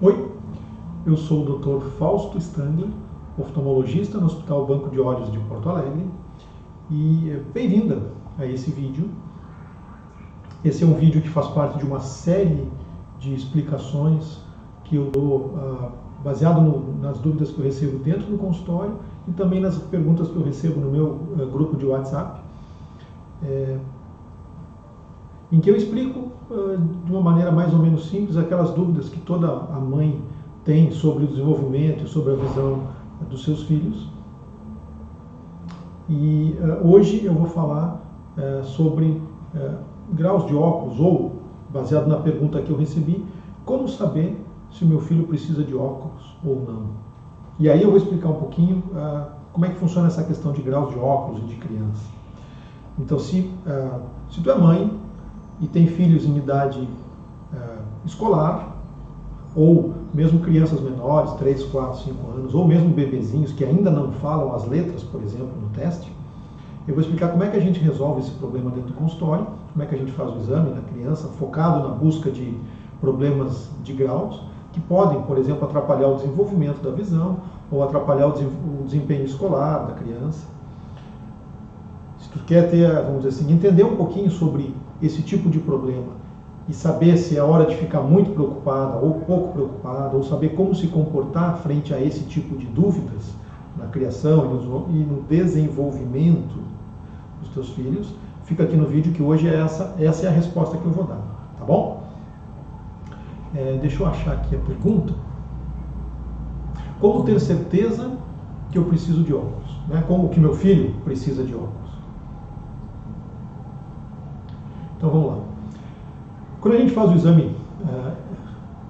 Oi, eu sou o Dr. Fausto Stangler, oftalmologista no Hospital Banco de Olhos de Porto Alegre, e bem-vinda a esse vídeo. Esse é um vídeo que faz parte de uma série de explicações que eu dou baseado nas dúvidas que eu recebo dentro do consultório e também nas perguntas que eu recebo no meu grupo de WhatsApp, em que eu explico de uma maneira mais ou menos simples aquelas dúvidas que toda a mãe tem sobre o desenvolvimento e sobre a visão dos seus filhos. E hoje eu vou falar sobre graus de óculos, ou, baseado na pergunta que eu recebi, como saber se o meu filho precisa de óculos ou não. E aí eu vou explicar um pouquinho como é que funciona essa questão de graus de óculos e de criança. Então, se tu é mãe e tem filhos em idade escolar, ou mesmo crianças menores, 3, 4, 5 anos, ou mesmo bebezinhos que ainda não falam as letras, por exemplo, no teste, eu vou explicar como é que a gente resolve esse problema dentro do consultório, como é que a gente faz o exame na criança, focado na busca de problemas de graus, que podem, por exemplo, atrapalhar o desenvolvimento da visão, ou atrapalhar o desempenho escolar da criança. Se tu quer ter, vamos dizer assim, entender um pouquinho sobre esse tipo de problema e saber se é hora de ficar muito preocupada ou pouco preocupada, ou saber como se comportar frente a esse tipo de dúvidas na criação e no desenvolvimento dos teus filhos, fica aqui no vídeo que hoje essa é a resposta que eu vou dar, tá bom? Deixa eu achar aqui a pergunta. Como ter certeza que eu preciso de óculos? Né? Como que meu filho precisa de óculos? Então vamos lá. Quando a gente faz o exame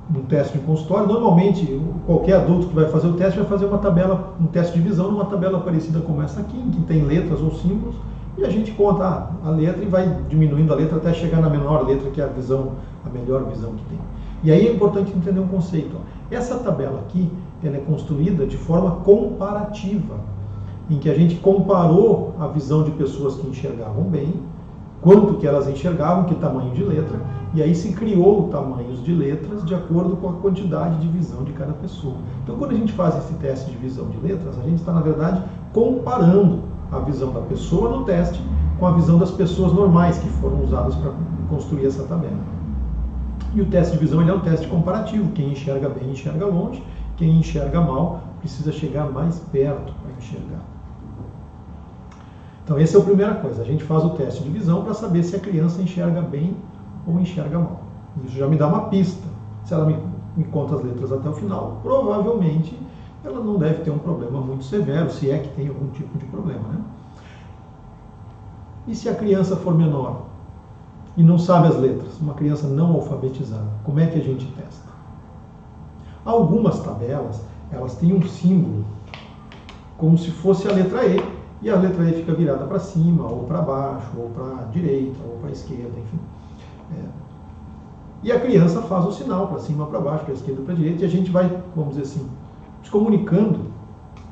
no teste de consultório, normalmente qualquer adulto que vai fazer o teste vai fazer um teste de visão numa tabela parecida como essa aqui, em que tem letras ou símbolos, e a gente conta a letra e vai diminuindo a letra até chegar na menor letra, que é a melhor visão que tem. E aí é importante entender um conceito. Essa tabela aqui, ela é construída de forma comparativa, em que a gente comparou a visão de pessoas que enxergavam bem, quanto que elas enxergavam, que tamanho de letra, e aí se criou tamanhos de letras de acordo com a quantidade de visão de cada pessoa. Então, quando a gente faz esse teste de visão de letras, a gente está, na verdade, comparando a visão da pessoa no teste com a visão das pessoas normais que foram usadas para construir essa tabela. E o teste de visão ele é um teste comparativo. Quem enxerga bem enxerga longe, quem enxerga mal precisa chegar mais perto para enxergar. Então, essa é a primeira coisa. A gente faz o teste de visão para saber se a criança enxerga bem ou enxerga mal. Isso já me dá uma pista. Se ela me conta as letras até o final, provavelmente ela não deve ter um problema muito severo, se é que tem algum tipo de problema, né? E se a criança for menor e não sabe as letras, uma criança não alfabetizada, como é que a gente testa? Algumas tabelas, elas têm um símbolo, como se fosse a letra E, e a letra E fica virada para cima, ou para baixo, ou para a direita, ou para a esquerda, enfim. E a criança faz o sinal para cima, para baixo, para a esquerda, para a direita, e a gente vai, vamos dizer assim, se comunicando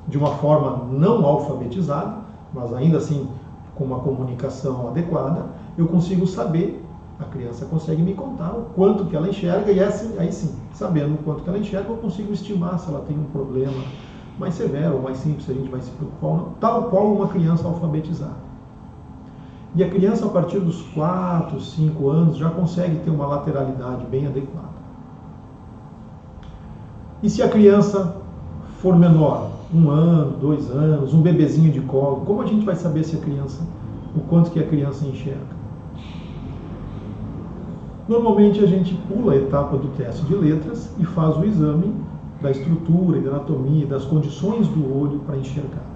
de uma forma não alfabetizada, mas ainda assim com uma comunicação adequada, eu consigo saber, a criança consegue me contar o quanto que ela enxerga, e aí sim, sabendo o quanto que ela enxerga, eu consigo estimar se ela tem um problema mais severo ou mais simples, se a gente vai se preocupar ou não, tal qual uma criança alfabetizada. E a criança, a partir dos 4, 5 anos, já consegue ter uma lateralidade bem adequada. E se a criança for menor, 1 ano, 2 anos, um bebezinho de colo, como a gente vai saber se o quanto que a criança enxerga? Normalmente a gente pula a etapa do teste de letras e faz o exame da estrutura e da anatomia, das condições do olho para enxergar.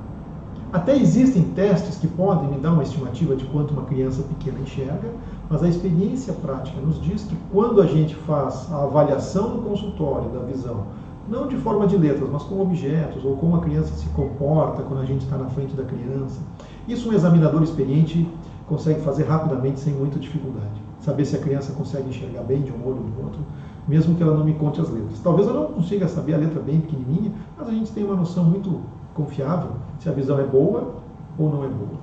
Até existem testes que podem me dar uma estimativa de quanto uma criança pequena enxerga, mas a experiência prática nos diz que quando a gente faz a avaliação no consultório da visão, não de forma de letras, mas com objetos, ou como a criança se comporta quando a gente está na frente da criança, isso um examinador experiente consegue fazer rapidamente, sem muita dificuldade. Saber se a criança consegue enxergar bem de um olho ou do outro, mesmo que ela não me conte as letras. Talvez eu não consiga saber a letra bem pequenininha, mas a gente tem uma noção muito confiável se a visão é boa ou não é boa.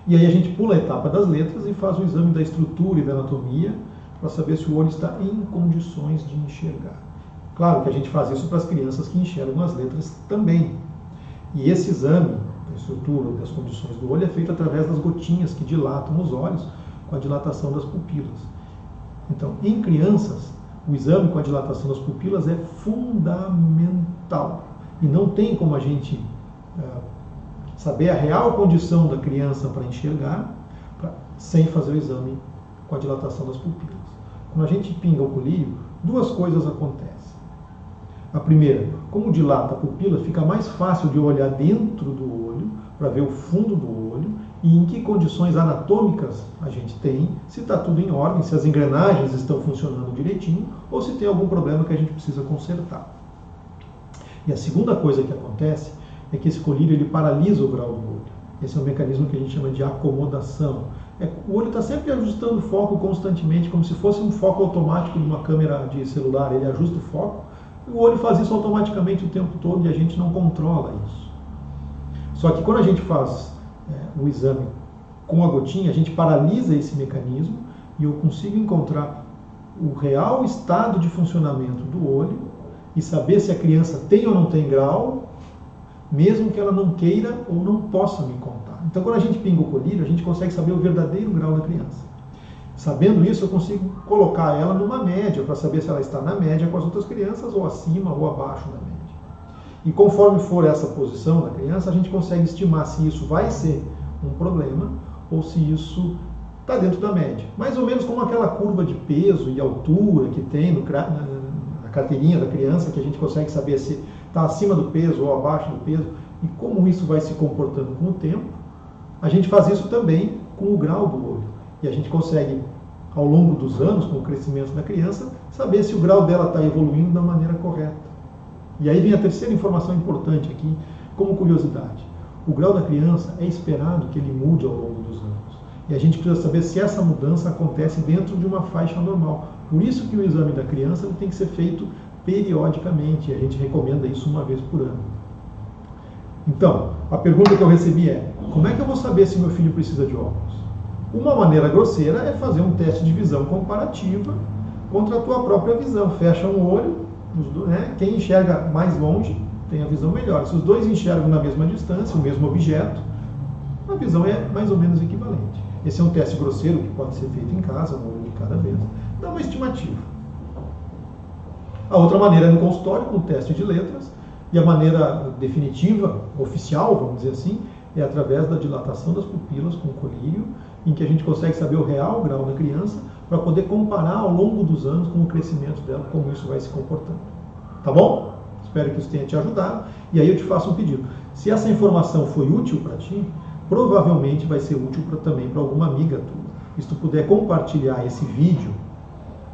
E aí a gente pula a etapa das letras e faz o exame da estrutura e da anatomia para saber se o olho está em condições de enxergar. Claro que a gente faz isso para as crianças que enxergam as letras também. E esse exame da estrutura, das condições do olho, é feito através das gotinhas que dilatam os olhos com a dilatação das pupilas. Então, em crianças, o exame com a dilatação das pupilas é fundamental. E não tem como a gente saber a real condição da criança para enxergar sem fazer o exame com a dilatação das pupilas. Quando a gente pinga o colírio, duas coisas acontecem. A primeira, como dilata a pupila, fica mais fácil de olhar dentro do olho, para ver o fundo do olho, e em que condições anatômicas a gente tem, se está tudo em ordem, se as engrenagens estão funcionando direitinho, ou se tem algum problema que a gente precisa consertar. E a segunda coisa que acontece é que esse colírio ele paralisa o grau do olho. Esse é um mecanismo que a gente chama de acomodação. O olho está sempre ajustando o foco constantemente, como se fosse um foco automático de uma câmera de celular. Ele ajusta o foco, e o olho faz isso automaticamente o tempo todo e a gente não controla isso. Só que quando a gente faz o exame com a gotinha, a gente paralisa esse mecanismo e eu consigo encontrar o real estado de funcionamento do olho e saber se a criança tem ou não tem grau, mesmo que ela não queira ou não possa me contar. Então, quando a gente pinga o colírio, a gente consegue saber o verdadeiro grau da criança. Sabendo isso, eu consigo colocar ela numa média, para saber se ela está na média com as outras crianças, ou acima ou abaixo da média. E conforme for essa posição da criança, a gente consegue estimar se isso vai ser um problema, ou se isso está dentro da média. Mais ou menos como aquela curva de peso e altura que tem na carteirinha da criança, que a gente consegue saber se está acima do peso ou abaixo do peso, e como isso vai se comportando com o tempo. A gente faz isso também com o grau do olho. E a gente consegue, ao longo dos anos, com o crescimento da criança, saber se o grau dela está evoluindo da maneira correta. E aí vem a terceira informação importante aqui, como curiosidade. O grau da criança é esperado que ele mude ao longo dos anos. E a gente precisa saber se essa mudança acontece dentro de uma faixa normal. Por isso que o exame da criança tem que ser feito periodicamente. E a gente recomenda isso uma vez por ano. Então, a pergunta que eu recebi é: como é que eu vou saber se meu filho precisa de óculos? Uma maneira grosseira é fazer um teste de visão comparativa contra a tua própria visão. Fecha um olho, quem enxerga mais longe tem a visão melhor. Se os dois enxergam na mesma distância, o mesmo objeto, a visão é mais ou menos equivalente. Esse é um teste grosseiro que pode ser feito em casa, um olho de cada vez. Dá uma estimativa. A outra maneira é no consultório, com o teste de letras. E a maneira definitiva, oficial, vamos dizer assim, é através da dilatação das pupilas com o colírio, em que a gente consegue saber o real grau da criança para poder comparar ao longo dos anos com o crescimento dela, como isso vai se comportando. Tá bom? Espero que isso tenha te ajudado. E aí eu te faço um pedido. Se essa informação foi útil para ti, provavelmente vai ser útil também para alguma amiga tua. E se tu puder compartilhar esse vídeo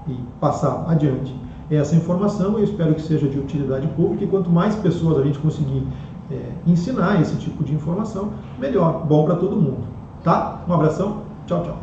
e passar adiante essa informação, eu espero que seja de utilidade pública, e quanto mais pessoas a gente conseguir ensinar esse tipo de informação, melhor, bom para todo mundo. Tá? Um abração, tchau, tchau.